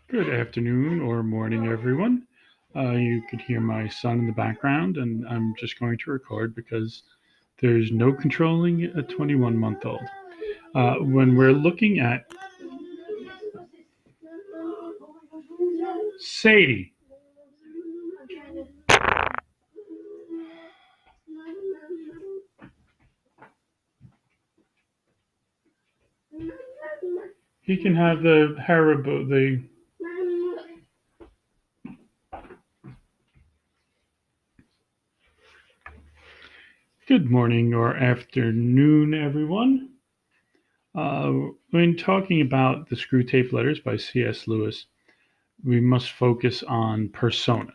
Good afternoon or morning, everyone. You could hear my son in the background, and I'm just going to record because there's no controlling a 21-month old. When we're looking at Sadie, he can have the Haribo. Good morning or afternoon, everyone. When talking about the Screwtape Letters by C.S. Lewis, we must focus on persona.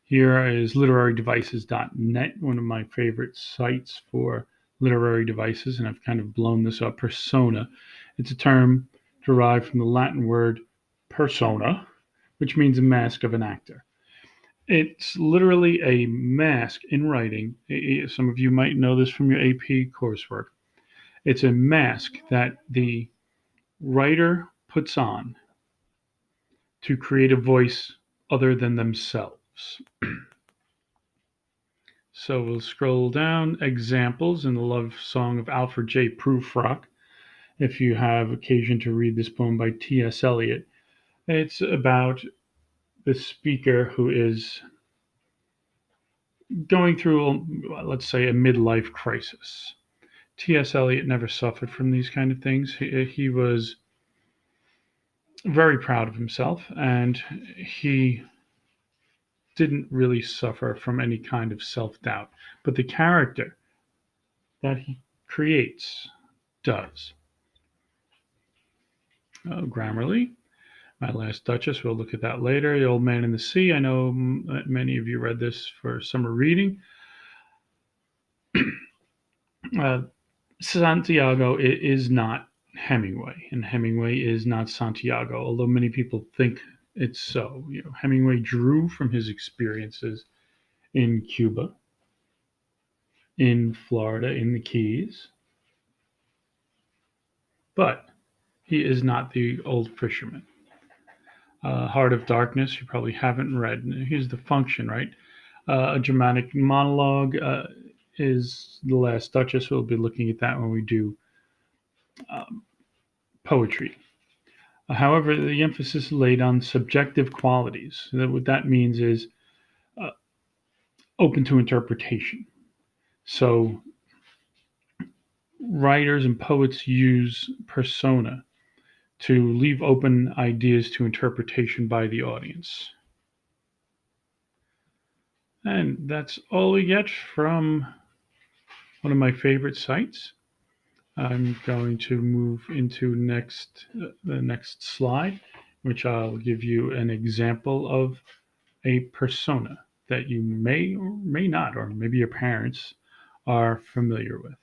Here is literarydevices.net, one of my favorite sites for literary devices, and I've kind of blown this up. Persona. It's a term derived from the Latin word persona, which means a mask of an actor. It's literally a mask in writing. Some of you might know this from your AP coursework. It's a mask that the writer puts on to create a voice other than themselves. So we'll scroll down. Examples in the love song of Alfred J. Prufrock. If you have occasion to read this poem by T.S. Eliot, it's about the speaker who is going through, let's say, a midlife crisis. T.S. Eliot never suffered from these kind of things. He was very proud of himself, and he didn't really suffer from any kind of self doubt. But the character that he creates does. Grammarly, My Last Duchess, we'll look at that later. The Old Man and the Sea, I know many of you read this for summer reading. Uh, Santiago is not Hemingway, and Hemingway is not Santiago, although many people think it's so. Hemingway drew from his experiences in Cuba, in Florida, in the Keys, but he is not the old fisherman. Heart of Darkness, you probably haven't read. Here's the function, right? A dramatic monologue is The Last Duchess. We'll be looking at that when we do um, poetry. However, the emphasis is laid on subjective qualities. What that means is uh, open to interpretation. So, writers and poets use persona to leave open ideas to interpretation by the audience. And that's all we get from one of my favorite sites. I'm going to move into the next slide, which I'll give you an example of a persona that you may or may not, or maybe your parents are familiar with.